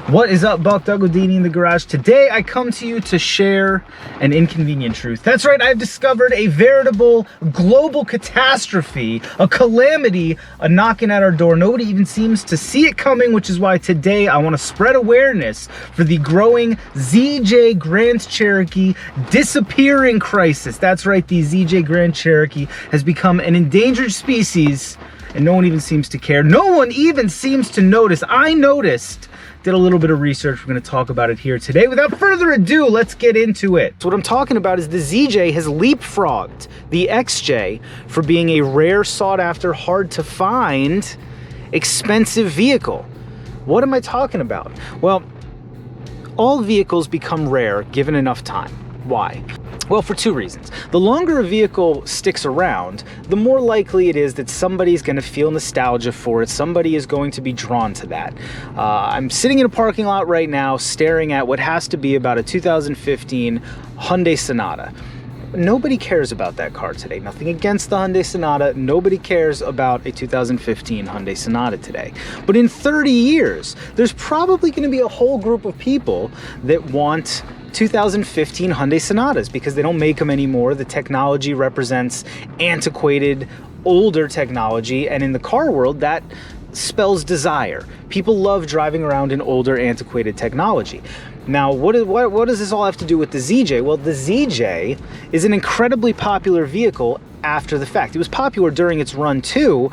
What is up, Buck Doug Houdini in the garage? Today I come to you to share an inconvenient truth. That's right, I've discovered a veritable global catastrophe, a calamity, a knocking at our door. Nobody even seems to see it coming, which is why today I want to spread awareness for the growing ZJ Grand Cherokee disappearing crisis. That's right, the ZJ Grand Cherokee has become an endangered species and no one even seems to care. No one even seems to notice. I noticed. Did a little bit of research. We're going to talk about it here today. Without further ado, let's get into it. So what I'm talking about is the ZJ has leapfrogged the XJ for being a rare, sought after, hard to find, expensive vehicle. What am I talking about? Well, all vehicles become rare given enough time. Why? Well, for two reasons. The longer a vehicle sticks around, the more likely it is that somebody's going to feel nostalgia for it. Somebody is going to be drawn to that. I'm sitting in a parking lot right now staring at what has to be about a 2015 Hyundai Sonata. Nobody cares about that car today. Nothing against the Hyundai Sonata. Nobody cares about a 2015 Hyundai Sonata today. But in 30 years, there's probably going to be a whole group of people that want 2015 Hyundai Sonatas because they don't make them anymore. The technology represents antiquated, older technology, and in the car world, that spells desire. People love driving around in older, antiquated technology. Now, what does this all have to do with the ZJ? Well, the ZJ is an incredibly popular vehicle after the fact. It was popular during its run too,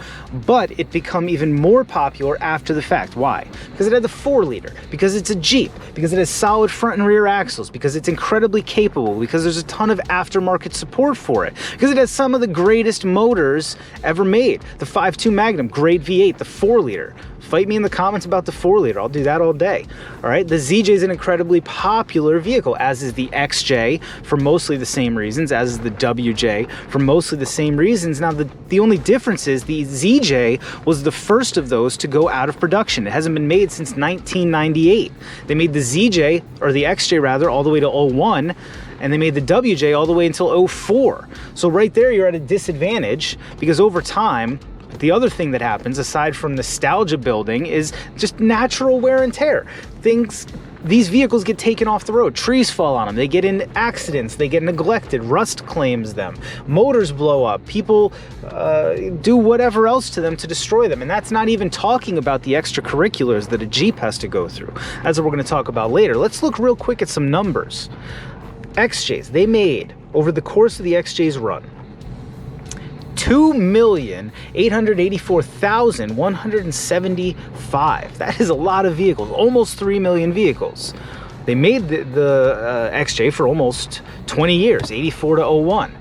but it became even more popular after the fact. Why? Because it had the 4-liter, because it's a Jeep, because it has solid front and rear axles, because it's incredibly capable, because there's a ton of aftermarket support for it, because it has some of the greatest motors ever made. The 5.2 Magnum, great V8, the 4-liter. Fight me in the comments about the 4-liter. I'll do that all day. All right. The ZJ is an incredibly popular vehicle, as is the XJ for mostly the same reasons, as is the WJ for mostly the same reasons. Now, the only difference is the ZJ was the first of those to go out of production. It hasn't been made since 1998. They made the ZJ, or the XJ rather, all the way to 01. And they made the WJ all the way until 04. So right there, you're at a disadvantage because over time, the other thing that happens, aside from nostalgia building, is just natural wear and tear. These vehicles get taken off the road. Trees fall on them. They get in accidents. They get neglected. Rust claims them. Motors blow up. People do whatever else to them to destroy them. And that's not even talking about the extracurriculars that a Jeep has to go through. That's what we're going to talk about later. Let's look real quick at some numbers. XJs, they made, over the course of the XJ's run, 2,884,175. That is a lot of vehicles, almost 3 million vehicles. They made the XJ for almost 20 years, 84 to 01.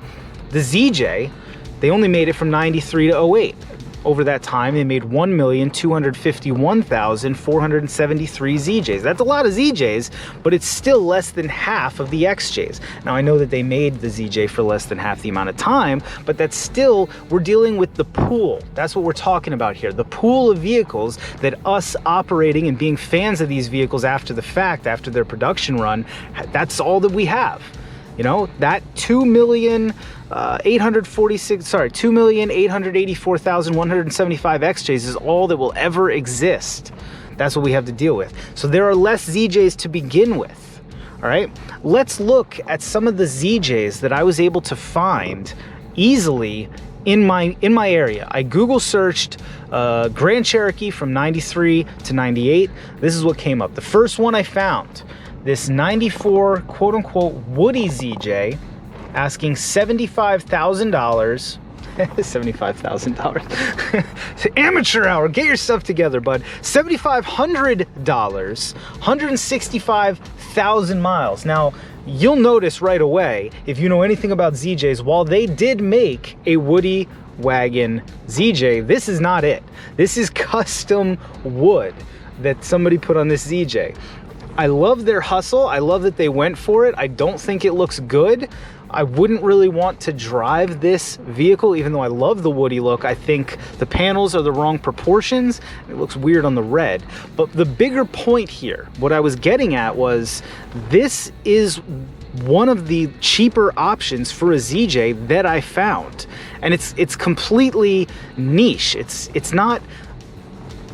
The ZJ, they only made it from 93 to 08. Over that time, they made 1,251,473 ZJs. That's a lot of ZJs, but it's still less than half of the XJs. Now, I know that they made the ZJ for less than half the amount of time, but that's still, we're dealing with the pool. That's what we're talking about here. The pool of vehicles that us operating and being fans of these vehicles after the fact, after their production run, that's all that we have. You know, that 2,884,175 XJs is all that will ever exist. That's what we have to deal with. So there are less ZJs to begin with. All right, let's look at some of the ZJs that I was able to find easily in my area. I Google searched Grand Cherokee from 93 to 98. This is what came up. The first one I found, this 94 quote-unquote Woody ZJ, asking $75,000. $75,000. Amateur hour, get your stuff together, bud. $7,500, 165,000 miles. Now, you'll notice right away, if you know anything about ZJs, while they did make a Woody wagon ZJ, this is not it. This is custom wood that somebody put on this ZJ. I love their hustle. I love that they went for it. I don't think it looks good. I wouldn't really want to drive this vehicle, even though I love the Woody look. I think the panels are the wrong proportions. It looks weird on the red. But the bigger point here, what I was getting at was, this is one of the cheaper options for a ZJ that I found. And it's completely niche. It's not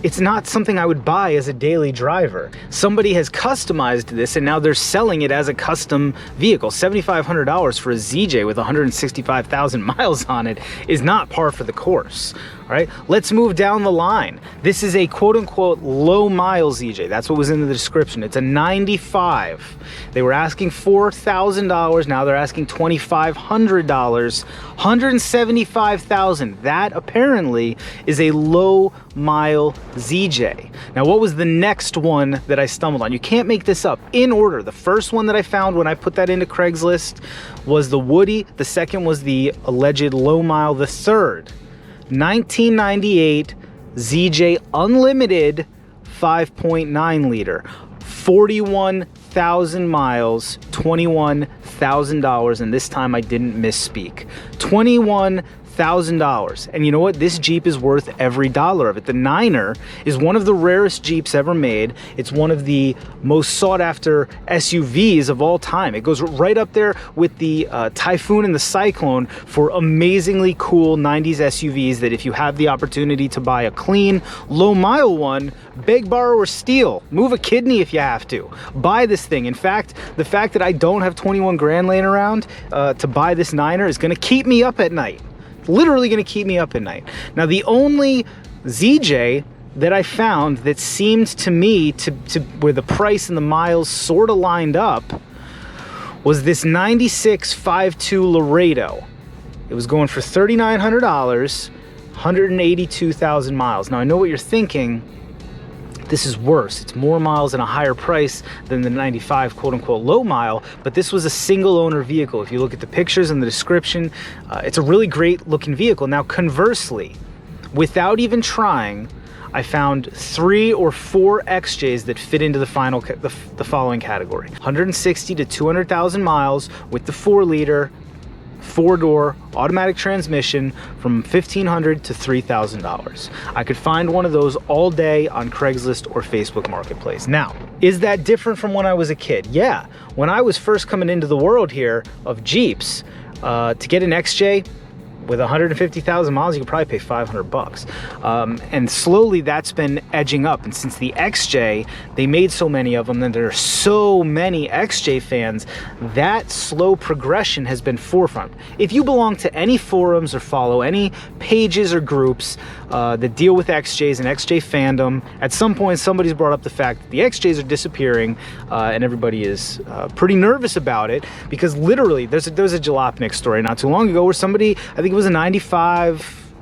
it's not something I would buy as a daily driver. Somebody has customized this and now they're selling it as a custom vehicle. $7,500 for a ZJ with 165,000 miles on it is not par for the course. All right, let's move down the line. This is a quote-unquote low mile ZJ. That's what was in the description. It's a 95. They were asking $4,000. Now they're asking $2,500. 175,000. That apparently is a low mile ZJ. Now, what was the next one that I stumbled on? You can't make this up. In order, the first one that I found when I put that into Craigslist was the Woody. The second was the alleged low mile. The third, 1998 ZJ Unlimited 5.9 liter, 41,000 miles, $21,000, and this time I didn't misspeak. $21,000. And you know what? This Jeep is worth every dollar of it. The Niner is one of the rarest Jeeps ever made. It's one of the most sought after SUVs of all time. It goes right up there with the Typhoon and the Cyclone for amazingly cool 90s SUVs that if you have the opportunity to buy a clean, low mile one, beg, borrow, or steal. Move a kidney if you have to. Buy this thing. In fact, the fact that I don't have 21 grand laying around to buy this Niner is gonna keep me up at night. Literally gonna keep me up at night. Now, the only ZJ that I found that seemed to me to where the price and the miles sort of lined up was this 96 5.2 Laredo. It was going for $3,900, 182,000 miles. Now, I know what you're thinking. This is worse. It's more miles and a higher price than the 95 quote-unquote low mile, but this was a single owner vehicle. If you look at the pictures and the description, it's a really great looking vehicle. Now, conversely, without even trying, I found 3 or 4 XJs that fit into the following category: 160 to 200,000 miles with the 4-liter, 4-door automatic transmission from $1,500 to $3,000. I could find one of those all day on Craigslist or Facebook Marketplace. Now, is that different from when I was a kid? Yeah. When I was first coming into the world here of Jeeps, to get an XJ with 150,000 miles, you could probably pay 500 bucks. And slowly that's been edging up. And since the XJ, they made so many of them, and there are so many XJ fans, that slow progression has been forefront. If you belong to any forums or follow any pages or groups that deal with XJs and XJ fandom, at some point somebody's brought up the fact that the XJs are disappearing, and everybody is pretty nervous about it, because literally there was a Jalopnik story not too long ago where somebody, I think it was a 95,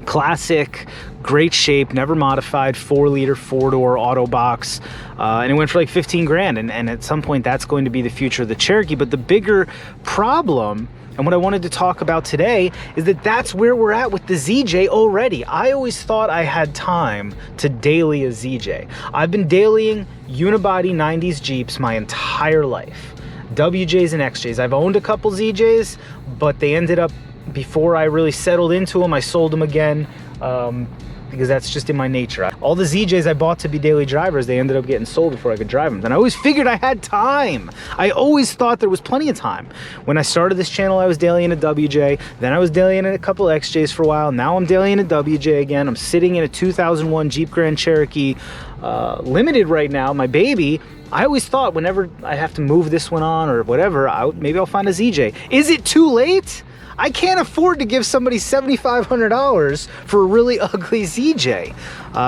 classic, great shape, never modified, 4-liter, 4-door auto box, and it went for like 15 grand. And at some point, that's going to be the future of the Cherokee. But the bigger problem, and what I wanted to talk about today, is that that's where we're at with the ZJ already. I always thought I had time to daily a ZJ. I've been dailying unibody 90s Jeeps my entire life. WJs and XJs. I've owned a couple ZJs, but they ended up, before I really settled into them, I sold them again, because that's just in my nature. All the ZJs I bought to be daily drivers, they ended up getting sold before I could drive them. Then I always figured I had time. I always thought there was plenty of time. When I started this channel, I was dailying a WJ, then I was dailying a couple XJs for a while, now I'm dailying a WJ again. I'm sitting in a 2001 Jeep Grand Cherokee Limited right now, my baby. I always thought whenever I have to move this one on or whatever, maybe I'll find a ZJ. Is it too late? I can't afford to give somebody $7,500 for a really ugly ZJ.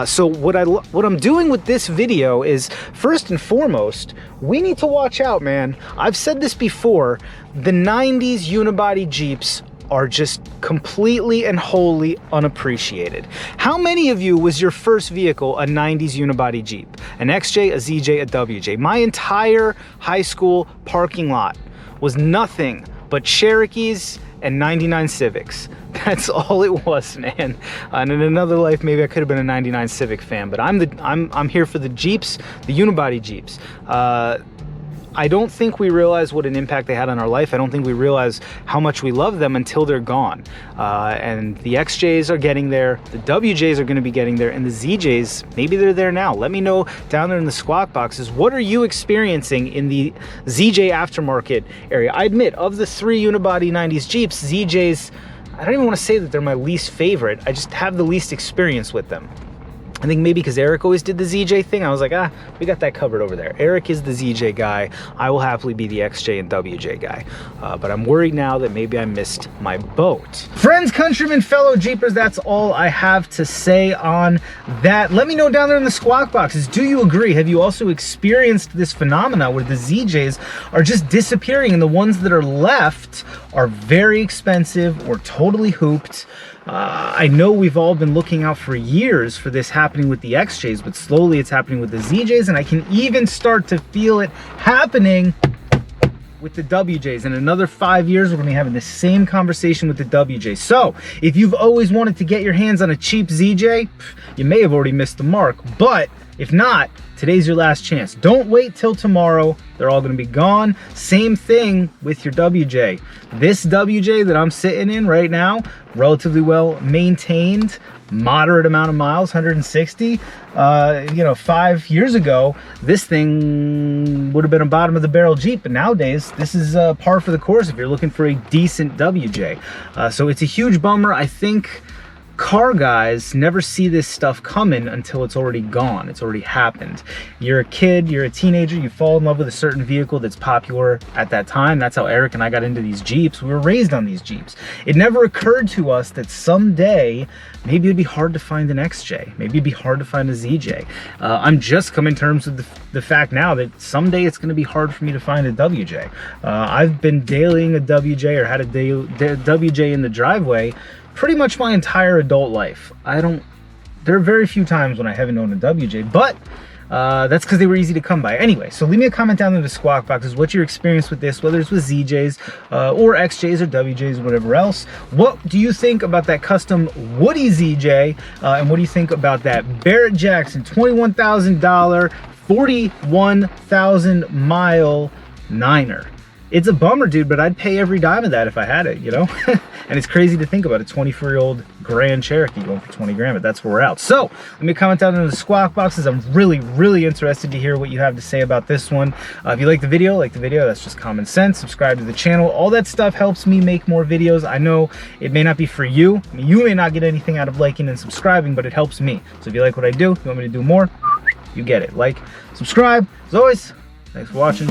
So what I'm doing with this video is, first and foremost, we need to watch out, man. I've said this before, the 90s unibody Jeeps are just completely and wholly unappreciated. How many of you was your first vehicle a 90s unibody Jeep? An XJ, a ZJ, a WJ? My entire high school parking lot was nothing but Cherokees and 99 Civics. That's all it was, man. And in another life, maybe I could have been a 99 Civic fan, but I'm here for the Jeeps, the unibody Jeeps. I don't think we realize what an impact they had on our life. I don't think we realize how much we love them until they're gone. And the XJs are getting there, the WJs are gonna be getting there, and the ZJs, maybe they're there now. Let me know down there in the squawk boxes, what are you experiencing in the ZJ aftermarket area? I admit, of the 3 unibody 90s Jeeps, ZJs, I don't even want to say that they're my least favorite. I just have the least experience with them. I think maybe because Eric always did the ZJ thing, I was like, we got that covered over there. Eric is the ZJ guy. I will happily be the XJ and WJ guy. But I'm worried now that maybe I missed my boat. Friends, countrymen, fellow Jeepers, that's all I have to say on that. Let me know down there in the squawk boxes. Do you agree? Have you also experienced this phenomena where the ZJs are just disappearing and the ones that are left are very expensive or totally hooped? I know we've all been looking out for years for this happening with the XJs, but slowly it's happening with the ZJs, and I can even start to feel it happening with the WJs. In another 5 years, we're gonna be having the same conversation with the WJs. So if you've always wanted to get your hands on a cheap ZJ, you may have already missed the mark, but if not, today's your last chance. Don't wait till tomorrow. They're all gonna be gone. Same thing with your WJ. This WJ that I'm sitting in right now, relatively well maintained, moderate amount of miles, 160. You know, 5 years ago, this thing would have been a bottom of the barrel Jeep, but nowadays, this is par for the course if you're looking for a decent WJ. So it's a huge bummer. I think car guys never see this stuff coming until it's already gone. It's already happened. You're a kid, you're a teenager, you fall in love with a certain vehicle that's popular at that time. That's how Eric and I got into these Jeeps. We were raised on these Jeeps. It never occurred to us that someday maybe it'd be hard to find an XJ. Maybe it'd be hard to find a ZJ. I'm just coming to terms with the fact now that someday it's going to be hard for me to find a WJ. I've been dailying a WJ or had a WJ in the driveway pretty much my entire adult life. There are very few times when I haven't owned a WJ, but that's because they were easy to come by. Anyway, so leave me a comment down in the squawk boxes. What's your experience with this, whether it's with ZJs or XJs or WJs, whatever else. What do you think about that custom Woody ZJ? And what do you think about that Barrett Jackson $21,000, 41,000 mile Niner? It's a bummer, dude, but I'd pay every dime of that if I had it, you know? And it's crazy to think about a 24-year-old Grand Cherokee going for 20 grand, but that's where we're at. So let me comment down in the squawk boxes. I'm really, really interested to hear what you have to say about this one. If you like the video, that's just common sense. Subscribe to the channel. All that stuff helps me make more videos. I know it may not be for you. I mean, you may not get anything out of liking and subscribing, but it helps me. So if you like what I do, you want me to do more, you get it. Like, subscribe. As always, thanks for watching.